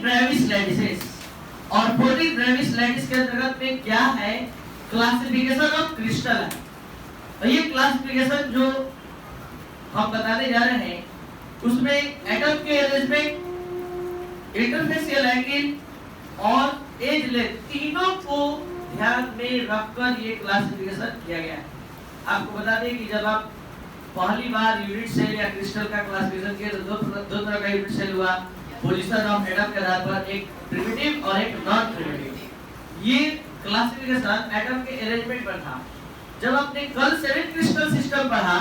Brevis lattices. और 14 Brevis lattice के अंतर्गत में क्या है, क्लासिफिकेशन ऑफ क्रिस्टल है। और ये क्लासिफिकेशन जो हम बताने जा रहे हैं उसमें एटम के अरेंजमेंट, इंटरफेसियल एंगल और एज लेंथ तीनों को ध्यान में रखकर ये क्लासिफिकेशन किया गया है। आपको बता दें कि जब आप पहली बार यूनिट सेल या क्रिस्टल का क्लासिफिकेशन किए तो दो तरह का यूनिट सेल हुआ, पोजीशन ऑफ एटम के आधार पर, एक प्रिमिटिव और एक नॉन प्रिमिटिव। ये क्लासिफिकेशन एटम के अरेंजमेंट पर था। जब आपने कल 7 क्रिस्टल सिस्टम पढ़ा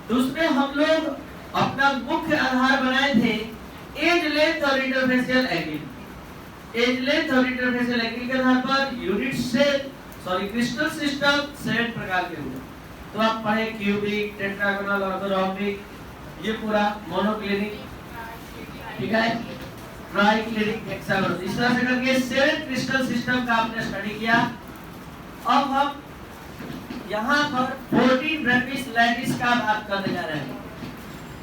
तो उसमें हम लोग अपना मुख्य आधार बनाए थे एज लेंथ और इंटरफेसियल एंगल। एज लेंथ और इंटरफेसियल एंगल के आधार per unit cell crystal system 7 प्रकार के हुए। तो आप पढ़े क्यूबिक, टेट्रागोनल, ऑर्थोरॉम्बिक, ये पूरा मोनोक्लिनिक, ठीक है, ट्राइक्लिनिक, हेक्सागोनल, इस तरह से करके 7 क्रिस्टल सिस्टम का आपने स्टडी किया। अब हम यहाँ पर 14 ब्रेविस लैटिस का बात करने जा रहे हैं।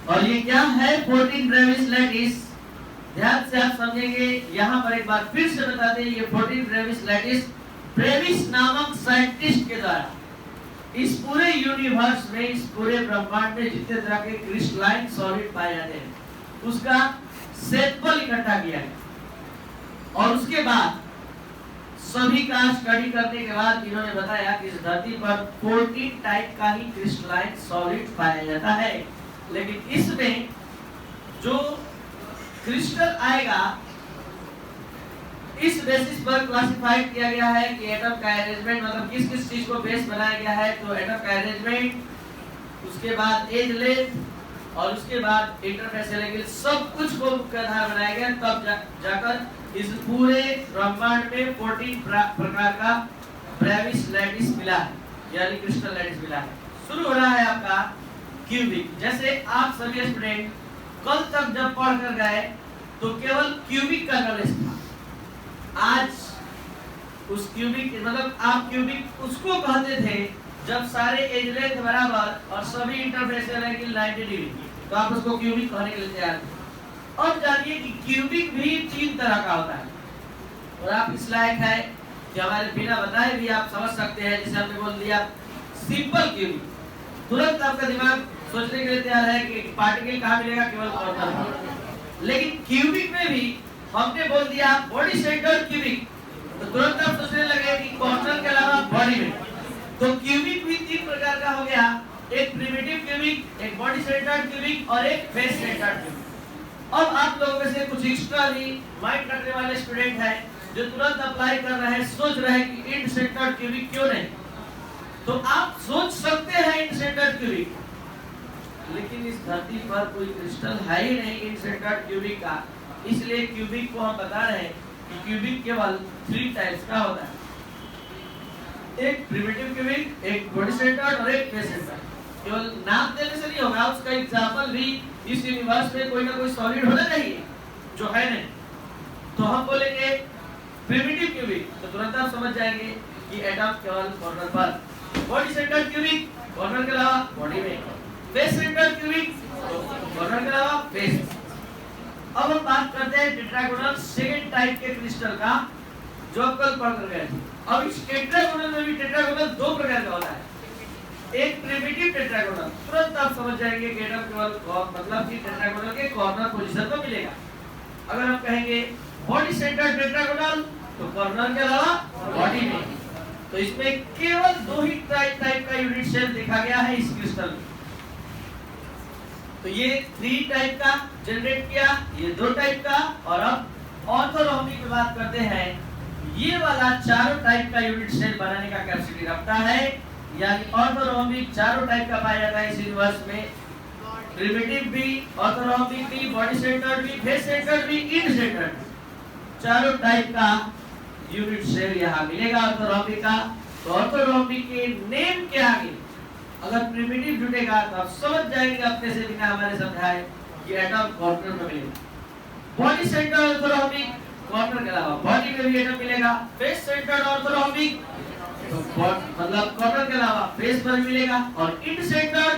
और ये क्या है 14 ब्रेविस लैटिस, ध्यान से आप समझेंगे। यहाँ पर एक बार फिर से बता दें, ये 14 ब्रेविस लैटिस ब्रेविस नामक साइंटिस्ट के द्वारा इस पूरे यूनिवर्स में, इस पूरे ब्रह्मांड में जितने तरह के क्रिस्टलाइन सॉलिड पाए जाते हैं उसका सैंपल इकट्ठा किया गया। और उसके बाद सभी का स्टडी करने के बाद इन्होंने बताया कि इस धरती पर 14 टाइप का ही क्रिस्टलाइन सॉलिड पाया जाता है। लेकिन इसमें जो क्रिस्टल आएगा इस बेसिस पर क्लासिफाइड किया गया है कि एटम का अरेंजमेंट, मतलब किस किस चीज को बेस बनाया गया है। तो एटम का अरेंजमेंट, उसके बाद एज लेंथ और उसके बाद इंटरफेसियल एंगल, सब कुछ को मुख्य आधार बनाया गया। तब जाकर इस पूरे ब्रह्मांड में 14 प्रकार का ब्रेविस लैटिस मिला है, यानी क्रिस्टल लैटिस मिला है। शुरू हो रहा है आपका क्यूबिक। जैसे आप सभी स्टूडेंट कल तक जब पढ़ कर गए तो केवल क्यूबिक का नॉलेज था। आज उस क्यूबिक, मतलब आप क्यूबिक उसको कहते थे जब सारे एज लेंथ बराबर और सभी इंटरफेसियल एंगल 90 डिग्री, तो आप उसको क्यूबिक कहने के लिए तैयार थे। अब जानिए कि क्यूबिक भी 3 तरह का होता है। और आप इस लायक है कि हमारे बिना बताए भी आप समझ सकते हैं। जैसे हमने बोल दिया सिंपल क्यूबिक, तुरंत आपका दिमाग सोचने के लिए तैयार है कि पार्टिकल कहाँ मिलेगा, केवल कॉर्नर में। लेकिन क्यूबिक में भी हमने बोल दिया बॉडी सेंटर्ड क्यूबिक, तो तुरंत आप सोचने लगे कि कॉर्नर के अलावा बॉडी में। तो क्यूबिक भी 3 प्रकार का हो गया, एक प्रिमिटिव क्यूबिक, एक बॉडी सेंटर्ड क्यूबिक और एक फेस सेंटर्ड क्यूबिक। अब आप लोगों में से कुछ एक्स्ट्रा भी माइंड रखने वाले स्टूडेंट हैं जो तुरंत अप्लाई कर रहे हैं, सोच रहे हैं कि इंड सेंटर्ड क्यूबिक क्यों नहीं। तो आप सोच सकते हैं इंड सेंटर्ड क्यूबिक, लेकिन इस धरती पर कोई क्रिस्टल है ही नहीं इंड सेंटर्ड क्यूबिक का। इसलिए क्यूबिक को हम बता रहे हैं कि क्यूबिक केवल 3 टाइप्स का होता है, एक प्रिमिटिव क्यूबिक, एक बॉडी सेंटर्ड और एक फेस सेंटर्ड। केवल नाम देने से नहीं होगा, उसका एग्जांपल भी इस यूनिवर्स में कोई ना कोई सॉलिड होना चाहिए जो है नहीं। तो हम बोलेंगे प्रिमिटिव क्यूबिक तो तुरंत आप समझ जाएंगे कि एटम केवल कॉर्नर पर, बॉडी सेंटर्ड क्यूबिक कॉर्नर के अलावा बॉडी में, फेस सेंटर्ड क्यूबिक कॉर्नर के अलावा फेस। अब हम बात करते हैं टेट्रागोनल सेकंड टाइप के क्रिस्टल का, जो कल पढ़ कर गए थे। अब इस टेट्रागोनल में भी टेट्रागोनल 2 प्रकार का होता है, एक प्रिमिटिव टेट्रागोनल, तुरंत आप समझ जाएंगे कि एटम केवल मतलब कि टेट्रागोनल के कॉर्नर पोजीशन पर मिलेगा। अगर हम कहेंगे बॉडी सेंटर्ड टेट्रागोनल तो कॉर्नर के अलावा बॉडी में। तो इसमें केवल 2 ही टाइप का यूनिट सेल देखा गया है इस क्रिस्टल में। तो ये 3 टाइप का जनरेट किया, ये 2 टाइप का। और अब ऑर्थोरॉम्बिक की बात करते हैं। ये वाला 4 टाइप का यूनिट सेल बनाने का कैपेसिटी रखता है, यानी ऑर्थोरॉम्बिक 4 टाइप का पाया जाता है इस यूनिवर्स में, प्रिमिटिव भी, ऑर्थोरॉम्बिक भी, बॉडी सेंटर्ड भी, फेस सेंटर्ड भी, इंड सेंटर्ड भी, 4 टाइप का यूनिट सेल यहाँ मिलेगा ऑर्थोरॉम्बिक का। तो ऑर्थोरॉम्बिक के नेम के आगे अगर प्रिमिटिव जुटेगा तो आप समझ जाएंगे अपने से बिना हमारे समझाए कि एटम कॉर्नर में मिलेगा। बॉडी सेंटर्ड ऑर्थोरॉम्बिक कॉर्नर के अलावा बॉडी में भी एटम मिलेगा। फेस सेंटर्ड ऑर्थोरॉम्बिक तो मतलब कॉर्नर के अलावा फेस पर मिलेगा। और इंड सेंटर्ड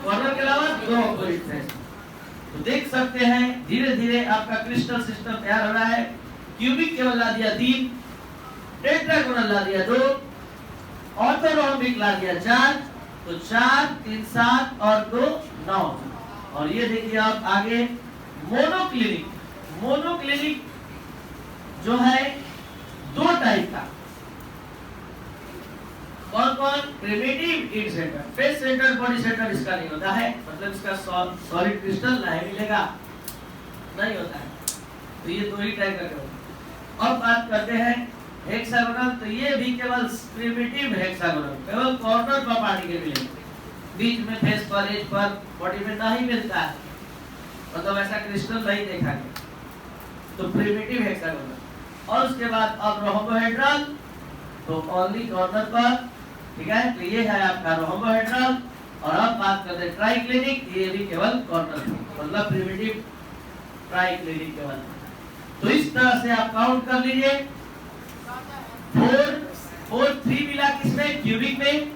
कॉर्नर के अलावा 2 अपोजिट फेस। तो देख सकते हैं धीरे धीरे आपका क्रिस्टल सिस्टम तैयार हो रहा है। क्यूबिक केवल ला दिया 3, टेट्रागोनल ला दिया 2, ऑर्थोरोम्बिक ला दिया 4, तो 4 3 7 और 2 9। और ये देखिए आप आगे मोनोक्लिनिक। मोनोक्लिनिक जो है 2 टाइप का। कौन कौन? Primitive end centre, face centre, body centre इसका नहीं होता है, मतलब इसका सॉलिड क्रिस्टल नहीं मिलेगा, नहीं होता है। तो ये 2 ही टाइप का केवल। अब बात करते हैं हेक्सागोनल। तो ये भी केवल प्रिमिटिव हेक्सागोनल, केवल कॉर्नर पर पार्टिकल मिलेंगे, बीच में फेस पर, एज पर, बॉडी में नहीं मिलता है, मतलब ऐसा क्रिस्टल नहीं देखा गया। तो प्रिमिटिव हेक्सागोनल। और उसके बाद अब रोम्बोहेड्रल, तो ओनली कॉर्नर पर, ठीक है। तो ये है आपका रोम्बोहेड्रल। और अब बात करते हैं ट्राइक्लिनिक, ये भी केवल कॉर्नर पर, मतलब प्रिमिटिव ट्राइक्लिनिक केवल। तो इस तरह से आप काउंट कर लीजिए। 3 मिला किसमें? क्यूबिक में,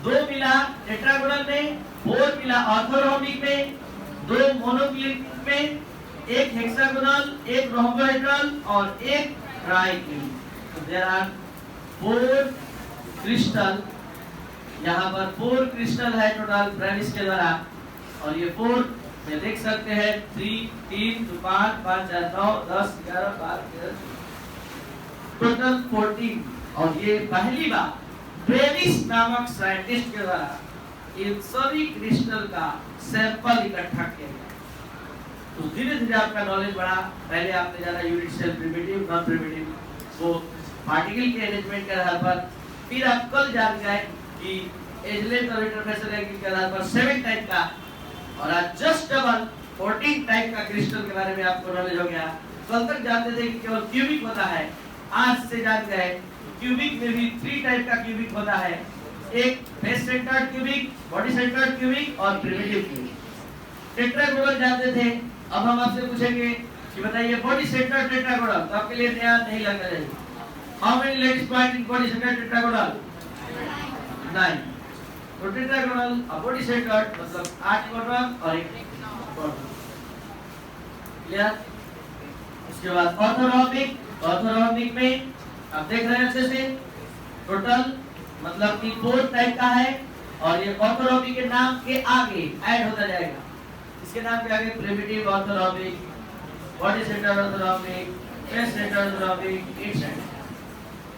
2 मिला टेट्रागोनल में, 4 मिला ऑर्थोरोम्बिक में, 2 मोनोक्लिनिक में, 1 हेक्सागोनल, 1 रोम्बोहेड्रल और 1 ट्राइक्लिनिक। तो देयर आर 4 क्रिस्टल। यहाँ पर 4 क्रिस्टल है टोटल ब्रेविस के द्वारा। और ये 4 में देख सकते हैं 3 2 5 5 4 9 10 11 12 13 टोटल 14। और ये पहली बार ब्रेविस नामक साइंटिस्ट के द्वारा इन सभी क्रिस्टल का सैंपल इकट्ठा किया गया। तो धीरे धीरे आपका नॉलेज बढ़ा। पहले आपने जाना unit cell, primitive, non primitive, वो पार्टिकल के अरेंजमेंट के आधार पर। फिर आप कल जान गए कि एजलेट और इंटरफेसियल एंगल के आधार पर 7 टाइप का, और आज जस्ट डबल 14 टाइप का क्रिस्टल के बारे में आपको नॉलेज हो गया। कल तक जानते थे कि केवल क्यूबिक होता है, आज से जान गए क्यूबिक में भी 3 टाइप का क्यूबिक होता है, एक face centred cubic, body centred cubic और प्रिमिटिव क्यूबिक। टेट्रागोनल जानते थे। अब हम आपसे पूछेंगे कि बताइए बॉडी सेंटर्ड टेट्रागोनल, तो आपके लिए नया नहीं लगना चाहिए। How many legs point in body centred tetragonal? 9। तो टेट्रागोनल और बॉडी सेंटर्ड मतलब 8 कॉर्नर और 1 कॉर्नर। क्लियर? उसके बाद ऑर्थोरोम्बिक। ऑर्थोरोम्बिक में आप देख रहे हैं अच्छे से, टोटल मतलब कि 4 टाइप का है। और ये ऑर्थोरोम्बिक के नाम के आगे ऐड होता जाएगा, इसके नाम के आगे primitive orthorhombic, body centred orthorhombic, face centred orthorhombic, it's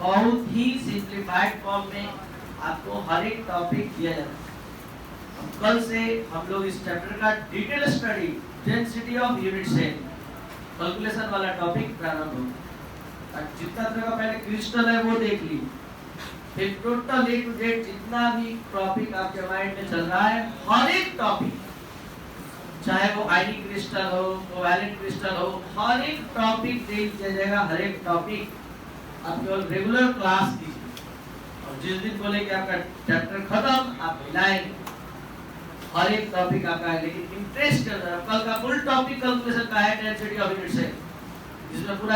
बहुत ही सिंपलीफाइड फॉर्म में आपको हर एक टॉपिक दिया जाता है। कल से हम लोग इस चैप्टर का detail study, density of unit cell, calculation वाला टॉपिक प्रारंभ होगा। जितना तरह का पहले क्रिस्टल है वो देख ली, फिर टोटल ए टू जेड जितना भी टॉपिक आपके माइंड में चल रहा है, हर एक टॉपिक, चाहे वो आईडी क्रिस्टल हो, कोवैलेंट क्रिस्टल हो, हर एक टॉपिक देख दिया जाएगा। हर एक टॉपिक आप केवल रेगुलर क्लास कीजिए, और जिस दिन बोले कि आपका चैप्टर खत्म आप मिलाएंगे, हर एक टॉपिक आपका है। लेकिन इंटरेस्ट कर रहा है, कल का फुल टॉपिक कैलकुलेशन का है, डेंसिटी ऑफ यूनिट सेल, जिसमें पूरा